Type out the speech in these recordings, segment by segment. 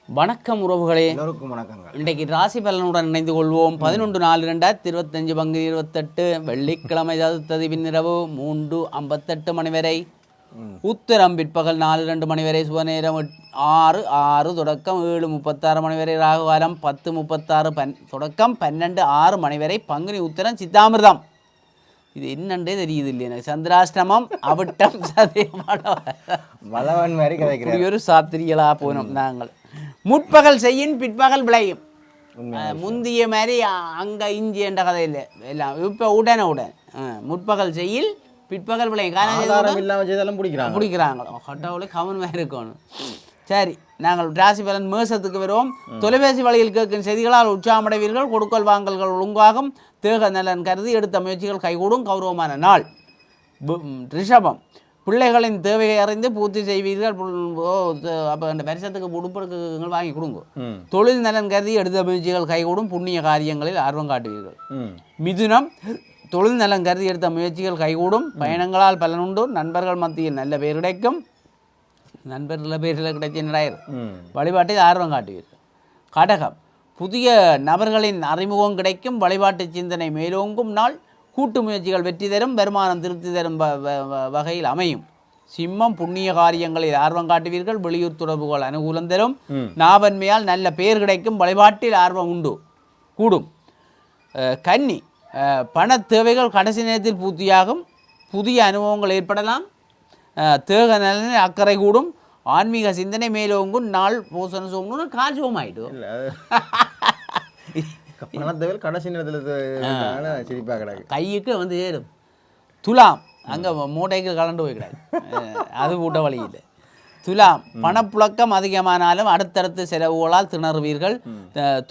வணக்கம் உறவுகளே, எல்லோருக்கும் வணக்கங்கள். இன்றைக்கு ராசி பலனுடன் இணைந்து கொள்வோம். 11/4/2025 28 வெள்ளிக்கிழமை சதுர்த்ததி பின்னிரவு 3:58 மணி வரை, உத்தரம் பிற்பகல் 4:02 மணி வரை, சுபநேரம் 6 தொடக்கம் 7:36 மணி வரை, ராகுகாலம் 10:36 தொடக்கம் 12:06 மணி வரை, பங்குனி உத்தரம் சித்தாமிர்தம். இது என்னன்றே தெரியுது இல்லை எனக்கு. சந்திராஷ்டமம் அவிட்டம் சதயமான வளவன் மாதிரி கிடைக்கிற ஒரு சாத்திரிகளா போனோம் நாங்கள். முற்பகல் செய்யின் பிற்பகல் விளையும். முந்திய மாதிரி அங்கே இஞ்சி என்ற கதை இல்லை, எல்லாம் இப்போ உடனே முற்பகல் செய்யில் பிற்பகல் விளையும். காரணம் பிடிக்கிறாங்களோ கட்டவுளை கவனமாக இருக்கணும். சரி, நாங்கள் ராசி பலன் மேசத்துக்கு வருவோம். தொலைபேசி வழியில் கேட்கும் செய்திகளால் உற்சாகமடைவீர்கள். கொடுக்கல் வாங்கல்கள் ஒழுங்காகும். தேக நலன் கருதி எடுத்த முயற்சிகள் கைகூடும். கௌரவமான நாள். ரிஷபம், பிள்ளைகளின் தேவையை அறிந்து பூர்த்தி செய்வீர்கள். அப்போ அந்த வருஷத்துக்கு உடுப்படுக்குகள் வாங்கி கொடுங்க. தொழில் நலன் கருதி எடுத்த முயற்சிகள் கைகூடும். புண்ணிய காரியங்களில் ஆர்வம் காட்டுவீர்கள். மிதுனம், தொழில் நலன் கருதி எடுத்த முயற்சிகள் கைகூடும். பயணங்களால் பலனுண்டு. நண்பர்கள் மத்தியில் நல்ல பேர் கிடைக்கும். நண்பர்கள் பேரில் கிடைச்சிருந்தாயிரம். வழிபாட்டில் ஆர்வம் காட்டுவீர்கள். கடகம், புதிய நபர்களின் அறிமுகம் கிடைக்கும். வழிபாட்டு சிந்தனை மேலோங்கும் நாள். கூட்டு முயற்சிகள் வெற்றி தரும். வருமானம் திருப்தி தரும் வகையில் அமையும். சிம்மம், புண்ணிய காரியங்களில் ஆர்வம் காட்டுவீர்கள். வெளியூர் தொடர்புகள் அனுகூலம் தரும். நாவன்மையால் நல்ல பெயர் கிடைக்கும். வழிபாட்டில் ஆர்வம் உண்டு கூடும். கன்னி, பண தேவைகள் கடைசி நேரத்தில் பூர்த்தியாகும். புதிய அனுபவங்கள் ஏற்படலாம். தேக நலனில் அக்கறை கூடும். ஆன்மீக சிந்தனை மேலோங்கும் நாள். பூசண சோம்னு கால் சோமாயிடும். பணத்தேவல் கடைசி நேரத்தில் சிரிப்பாக கிடக்கு. கையுக்கு வந்து ஏறும். துலாம், அங்கே மூட்டைக்கு கலண்டு போய் கிடாது, அது கூட்ட வழி இல்லை. துலாம், பணப்புழக்கம் அதிகமானாலும் அடுத்தடுத்து செலவுகளால் திணறுவீர்கள்.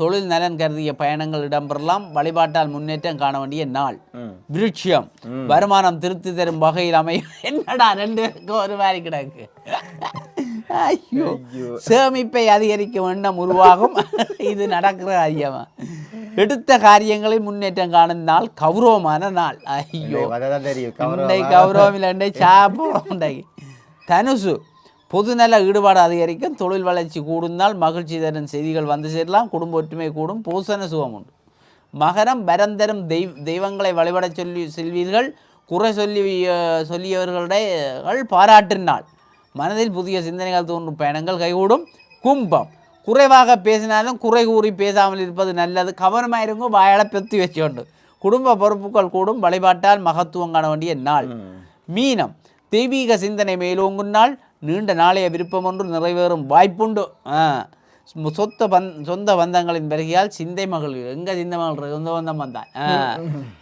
தொழில் நலன் கருதிய பயணங்கள் இடம்பெறலாம். வழிபாட்டால் முன்னேற்றம் காண வேண்டிய நாள். விருட்சியம், வருமானம் திருப்தி தரும் வகையில் அமையும். என்னடா ரெண்டு பேருக்கு ஒரு மாதிரி கிடக்கு. ஐயோ, சேமிப்பை அதிகரிக்கும் எண்ணம் உருவாகும். இது நடக்கிற காரியமா? எடுத்த காரியங்களில் முன்னேற்றம் காணும் நாள். கௌரவமான நாள். ஐயோ, கௌரவம் இல்லை சாப்பிடும். தனுசு, பொதுநல ஈடுபாடு அதிகரிக்கும். தொழில் வளர்ச்சி கூடும் நாள். மகிழ்ச்சி தரும் செய்திகள் வந்து சேரலாம். குடும்ப ஒற்றுமை கூடும். பூசண சுகம் உண்டு. மகரம், பரந்தரும் தெய்வங்களை வழிபட செல்வீர்கள். குறை சொல்லியவர்களுடைய பாராட்டு நாள். மனதில் புதிய சிந்தனைகள் தோன்றும். பயணங்கள் கைகூடும். கும்பம், குறைவாக பேசினாலும் குறை கூறி பேசாமல் இருப்பது நல்லது. கவனமாக இருக்கும். வாயால் பெத்தி வச்சுக்கொண்டு. குடும்ப பொறுப்புகள் கூடும். வழிபாட்டால் மகத்துவம் காண வேண்டிய நாள். மீனம், தெய்வீக சிந்தனை மேலோங்கும் நாள். நீண்ட நாளைய விருப்பம் ஒன்று நிறைவேறும் வாய்ப்புண்டு. சொந்த பந்தங்களின் வருகையால் சிந்தை மகள். எங்கே சிந்தை மகள்? சொந்த பந்தம் வந்தான்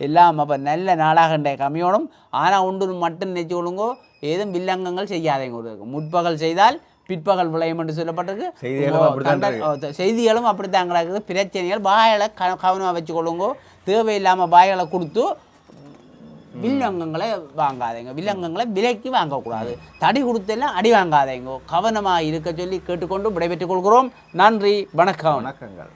எல்லாம். அப்போ நல்ல நாளாக கம்மியோடும். ஆனால் ஒன்று மட்டும் நினைச்சு கொள்ளுங்கோ, ஏதும் வில்லங்கங்கள் செய்யாதேங்க. முற்பகல் செய்தால் பிற்பகல் விளையும் என்று சொல்லப்பட்டிருக்கு. செய்திகளும் அப்படித்தான் கிடக்குது. பிரச்சனைகள் வாயலை கவனமாக வச்சு கொள்ளுங்கோ. தேவையில்லாமல் வாயலை கொடுத்து வில்லங்கங்களை வாங்காதேங்க. வில்லங்கங்களை விலைக்கு வாங்கக்கூடாது. தடி கொடுத்தெல்லாம் அடி வாங்காதேங்க. கவனமாக இருக்க சொல்லி கேட்டுக்கொண்டு விடைபெற்றுக் கொள்கிறோம். நன்றி, வணக்கம். வணக்கங்கள்.